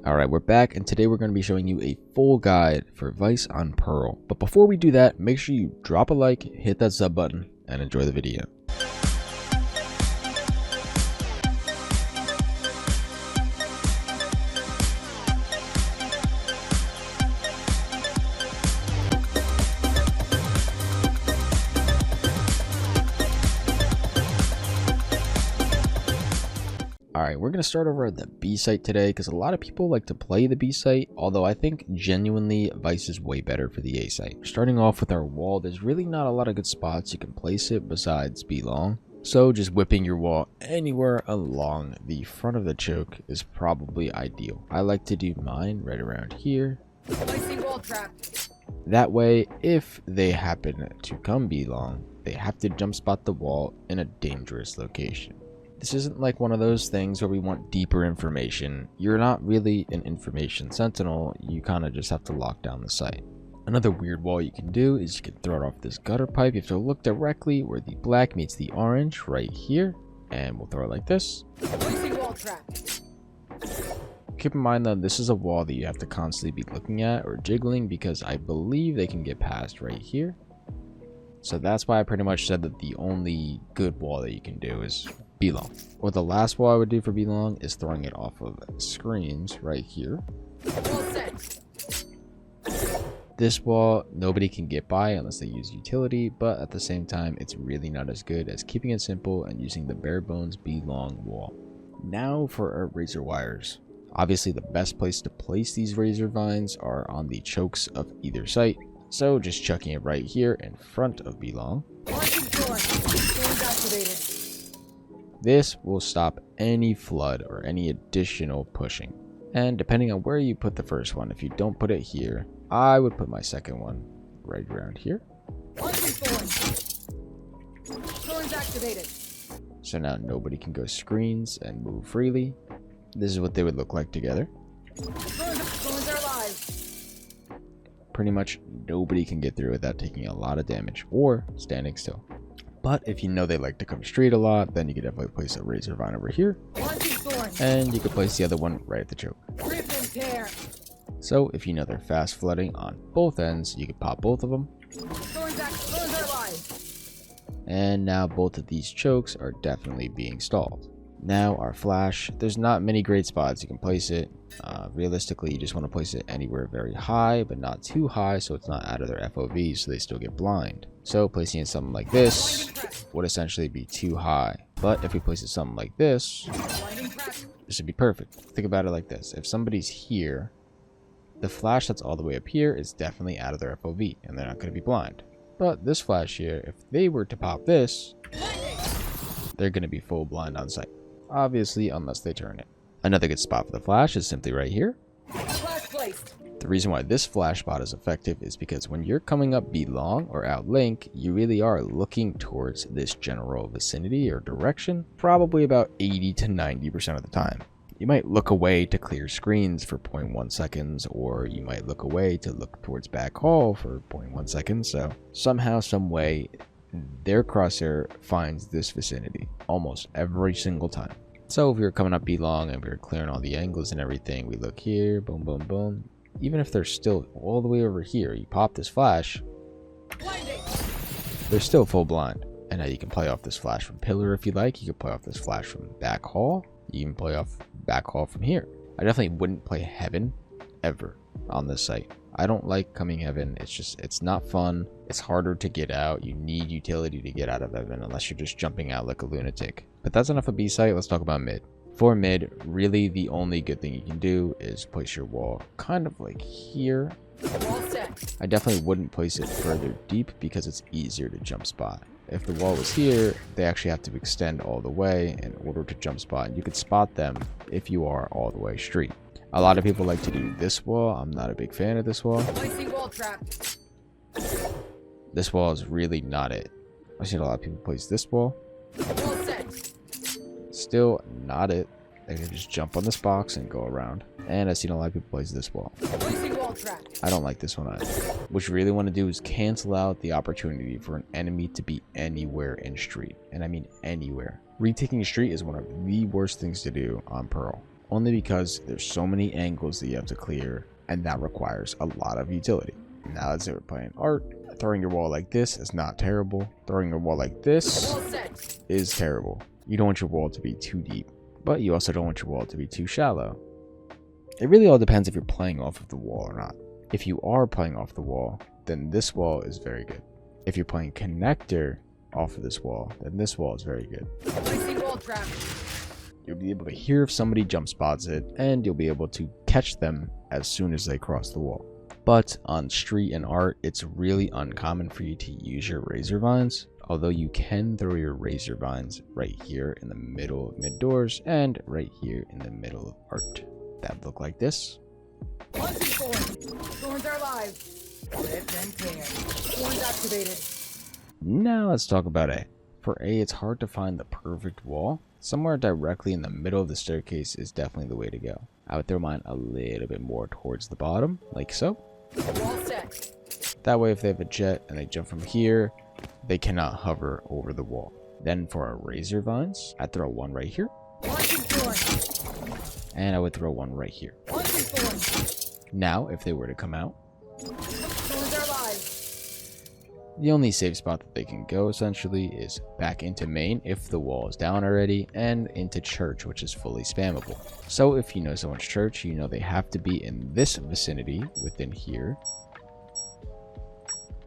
Alright, we're back, and today we're going to be showing you a full guide for Vyse on Pearl. But before we do that, make sure you drop a like, hit that sub button, and enjoy the video. Alright, we're going to start over at the B site today because a lot of people like to play the B site, although I think genuinely Vyse is way better for the A site. Starting off with our wall, there's really not a lot of good spots you can place it besides B long. So just whipping your wall anywhere along the front of the choke is probably ideal. I like to do mine right around here. Placing wall trap. That way, if they happen to come B long, they have to jump spot the wall in a dangerous location. This isn't like one of those things where we want deeper information. You're not really an information sentinel, you kind of just have to lock down the site. Another weird wall you can do is you can throw it off this gutter pipe. You have to look directly where the black meets the orange right here, and we'll throw it like this. Placing wall trap. Keep in mind that this is a wall that you have to constantly be looking at or jiggling because I believe they can get past right here. So that's why I pretty much said that the only good wall that you can do is B long. Or the last wall I would do for B long is throwing it off of screens right here. Wall set. This wall nobody can get by unless they use utility, but at the same time it's really not as good as keeping it simple and using the bare bones B long wall. Now for our razor wires. Obviously the best place to place these razor vines are on the chokes of either site, so just chucking it right here in front of B long. Launching door. Storms activated. This will stop any flood or any additional pushing. And depending on where you put the first one, if you don't put it here, I would put my second one right around here. Launching thorns. Thorns activated. So now nobody can go screens and move freely. This is what they would look like together. Thorns are alive. Pretty much nobody can get through without taking a lot of damage or standing still. But if you know they like to come straight a lot, then you could definitely place a razor vine over here. Launching thorns. And you could place the other one right at the choke. Rip and tear. So if you know they're fast flooding on both ends, you could pop both of them. Thorns are alive. And now both of these chokes are definitely being stalled. Now our flash, there's not many great spots you can place it. Realistically, you just want to place it anywhere very high, but not too high so it's not out of their FOV so they still get blind. So placing it something like this would essentially be too high. But if we place it something like this, this would be perfect. Think about it like this. If somebody's here, the flash that's all the way up here is definitely out of their FOV and they're not going to be blind. But this flash here, if they were to pop this, they're going to be full blind on sight. Obviously, unless they turn it. Another good spot for the flash is simply right here. Flash placed. The reason why this flash spot is effective is because when you're coming up B long or out link, you really are looking towards this general vicinity or direction, probably about 80 to 90% of the time. You might look away to clear screens for 0.1 seconds, or you might look away to look towards back hall for 0.1 seconds. So somehow, some way, their crosshair finds this vicinity almost every single time. So if we were coming up B long and we were clearing all the angles and everything, we look here, boom, boom, boom. Even if they're still all the way over here, you pop this flash, Blinding. they're still full blind. And now you can play off this flash from pillar if you like. You can play off this flash from back hall. You can play off back hall from here. I definitely wouldn't play heaven ever on this site. I don't like coming heaven. It's not fun. It's harder to get out. You need utility to get out of heaven unless you're just jumping out like a lunatic. But that's enough of B site. Let's talk about mid. For mid, really the only good thing you can do is place your wall kind of like here. Wall set. I definitely wouldn't place it further deep because it's easier to jump spot. If the wall was here, they actually have to extend all the way in order to jump spot. And you could spot them if you are all the way straight. A lot of people like to do this wall. I'm not a big fan of this wall. Placing wall trap. This wall is really not it. I've seen a lot of people place this wall. Wall set. Still not it. They can just jump on this box and go around. And I've seen a lot of people place this wall. Placing wall trap. I don't like this one either. What you really want to do is cancel out the opportunity for an enemy to be anywhere in street. And I mean anywhere. Retaking street is one of the worst things to do on Pearl. only because there's so many angles that you have to clear, and that requires a lot of utility. Now let's say we're playing art. Throwing your wall like this is not terrible. Throwing your wall like this All set. is terrible. You don't want your wall to be too deep, but you also don't want your wall to be too shallow. It really all depends if you're playing off of the wall or not. If you are playing off the wall, then this wall is very good. If you're playing connector off of this wall, then this wall is very good. Placing wall trap. You'll be able to hear if somebody jump spots it, and you'll be able to catch them as soon as they cross the wall. But on street and art, it's really uncommon for you to use your razor vines, although you can throw your razor vines right here in the middle of mid doors and right here in the middle of art. That would look like this. Launching thorn. Thorns are live. Rip and tear. Thorns activated. Now let's talk about A. For A, it's hard to find the perfect wall. Somewhere directly in the middle of the staircase is definitely the way to go. I would throw mine a little bit more towards the bottom, like so. Wall set. That way, if they have a jet and they jump from here, they cannot hover over the wall. Then for our razor vines, I'd throw one right here. Launching thorn. And I would throw one right here. Launching thorn. Now, if they were to come out, Thorns are live. the only safe spot that they can go essentially is back into main if the wall is down already, and into church, which is fully spammable. So if you know someone's church, you know they have to be in this vicinity within here.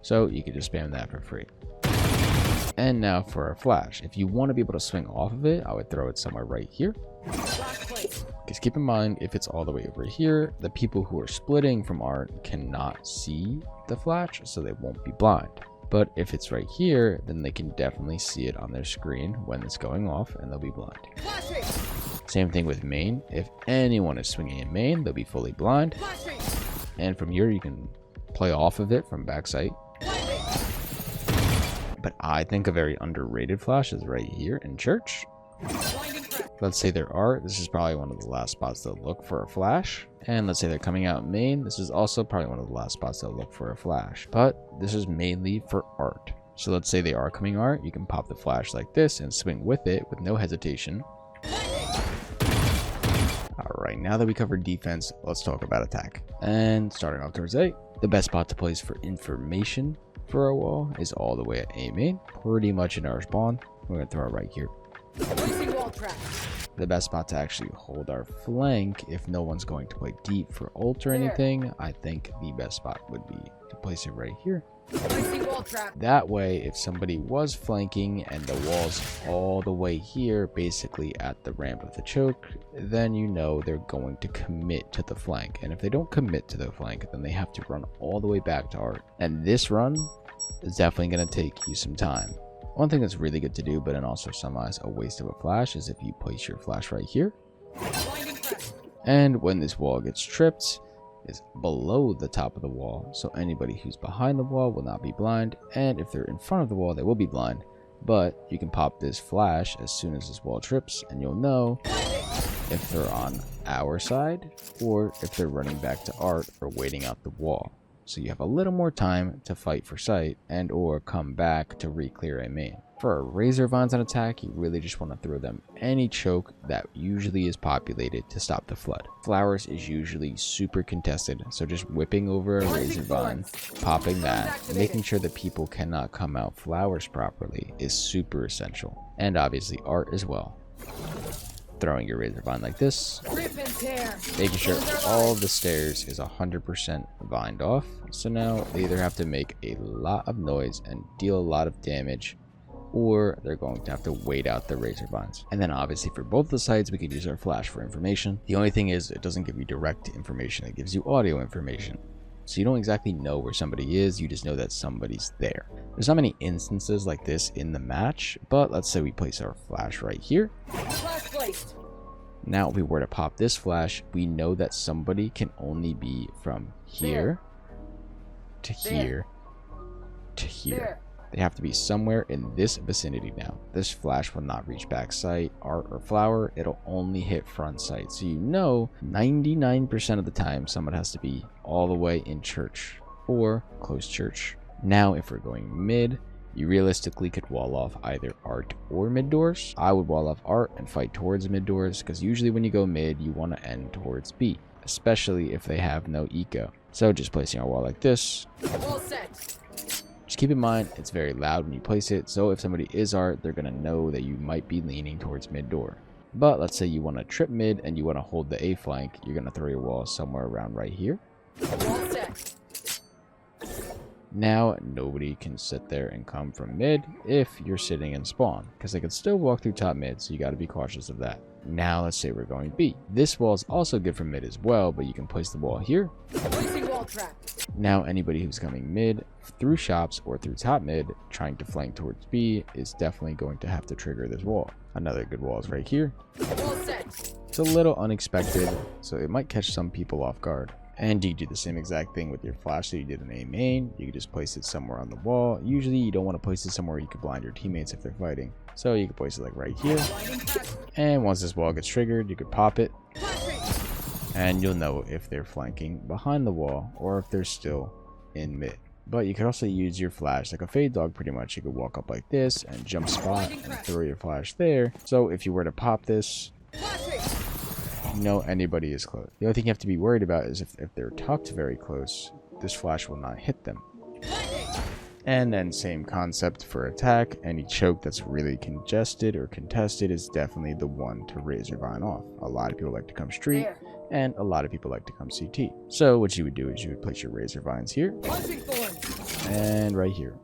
So you can just spam that for free. And now for our flash. If you want to be able to swing off of it, I would throw it somewhere right here. Flash place. Because keep in mind, if it's all the way over here, the people who are splitting from art cannot see the flash, so they won't be blind. But if it's right here, then they can definitely see it on their screen when it's going off, and they'll be blind. Flashing. Same thing with main. If anyone is swinging in main, they'll be fully blind. Flashing. And from here, you can play off of it from backside. Blinding. But I think a very underrated flash is right here in church. Blinding crack. Let's say there are. This is probably one of the last spots they'll look for a flash. And let's say they're coming out main. This is also probably one of the last spots they'll look for a flash. But this is mainly for art. So let's say they are coming art. You can pop the flash like this and swing with it with no hesitation. Alright, now that we covered defense, let's talk about attack. And starting off towards A, the best spot to place for information for a wall is all the way at A main, pretty much in our spawn. We're going to throw it right here. Placing wall trap. The best spot to actually hold our flank if no one's going to play deep for ult or anything, I think the best spot would be to place it right here. Placing wall trap. That way, if somebody was flanking and the wall's all the way here, basically at the ramp of the choke, then you know they're going to commit to the flank. And if they don't commit to the flank, then they have to run all the way back to art. And this run is definitely going to take you some time. One thing that's really good to do, but in also some eyes a waste of a flash, is if you place your flash right here. Blinding crack. And when this wall gets tripped, is below the top of the wall, so anybody who's behind the wall will not be blind, and if they're in front of the wall they will be blind. But you can pop this flash as soon as this wall trips, and you'll know if they're on our side or if they're running back to art or waiting out the wall. So you have a little more time to fight for sight and or come back to re-clear a main. For a razor vines on attack, you really just want to throw them any choke that usually is populated to stop the flood. Flowers is usually super contested, so just whipping over a razor vine, popping that, making sure that people cannot come out flowers properly is super essential. And obviously art as well. Throwing your razor vine like this, Rip and tear. making sure all the stairs is 100% vined off. So now they either have to make a lot of noise and deal a lot of damage, or they're going to have to wait out the razor vines. And then obviously for both the sides, we could use our flash for information. The only thing is it doesn't give you direct information, it gives you audio information. So you don't exactly know where somebody is, you just know that somebody's there. There's not many instances like this in the match, but let's say we place our flash right here. Flash placed. Now if we were to pop this flash, we know that somebody can only be from here to here to here. There. They have to be somewhere in this vicinity now. This flash will not reach back sight, art, or flower. It'll only hit front sight. So you know 99% of the time someone has to be all the way in church or close church. Now if we're going mid, You realistically could wall off either art or mid doors. I would wall off art and fight towards mid doors, because usually when you go mid, you want to end towards B, especially if they have no eco. So just placing our wall like this. All set. Just keep in mind, it's very loud when you place it, so if somebody is art, they're going to know that you might be leaning towards mid door. But let's say you want to trip mid and you want to hold the A flank, you're going to throw your wall somewhere around right here. All set. Now nobody can sit there and come from mid if you're sitting in spawn, because they could still walk through top mid, so you got to be cautious of that. Now let's say we're going B. This wall is also good for mid as well, but you can place the wall here. Placing wall trap. Now anybody who's coming mid through shops or through top mid trying to flank towards B is definitely going to have to trigger this wall. Another good wall is right here. All set. It's a little unexpected, so it might catch some people off guard. And you do the same exact thing with your flash that you did in A main. You can just place it somewhere on the wall. Usually you don't want to place it somewhere you can blind your teammates if they're fighting. So you can place it like right here. And once this wall gets triggered, you could pop it. And you'll know if they're flanking behind the wall or if they're still in mid. But you could also use your flash like a fade dog pretty much. You could walk up like this and jump spot and throw your flash there. So if you were to pop this, you know anybody is close. The only thing you have to be worried about is if they're tucked very close, this flash will not hit them. And then same concept for attack. Any choke that's really congested or contested is definitely the one to razor vine off. A lot of people like to come street, and a lot of people like to come CT. So what you would do is you would place your razor vines here and right here.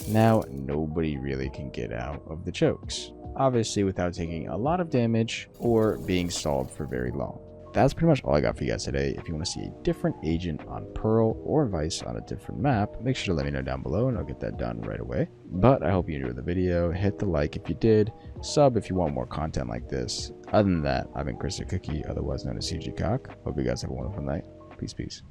Now nobody really can get out of the chokes, obviously without taking a lot of damage or being stalled for very long. That's pretty much all I got for you guys today. If you want to see a different agent on Pearl or Vyse on a different map, make sure to let me know down below and I'll get that done right away. But I hope you enjoyed the video. Hit the like if you did, sub if you want more content like this. Other than that, I've been Chris the Cookie, otherwise known as CG Cock. Hope you guys have a wonderful night. Peace.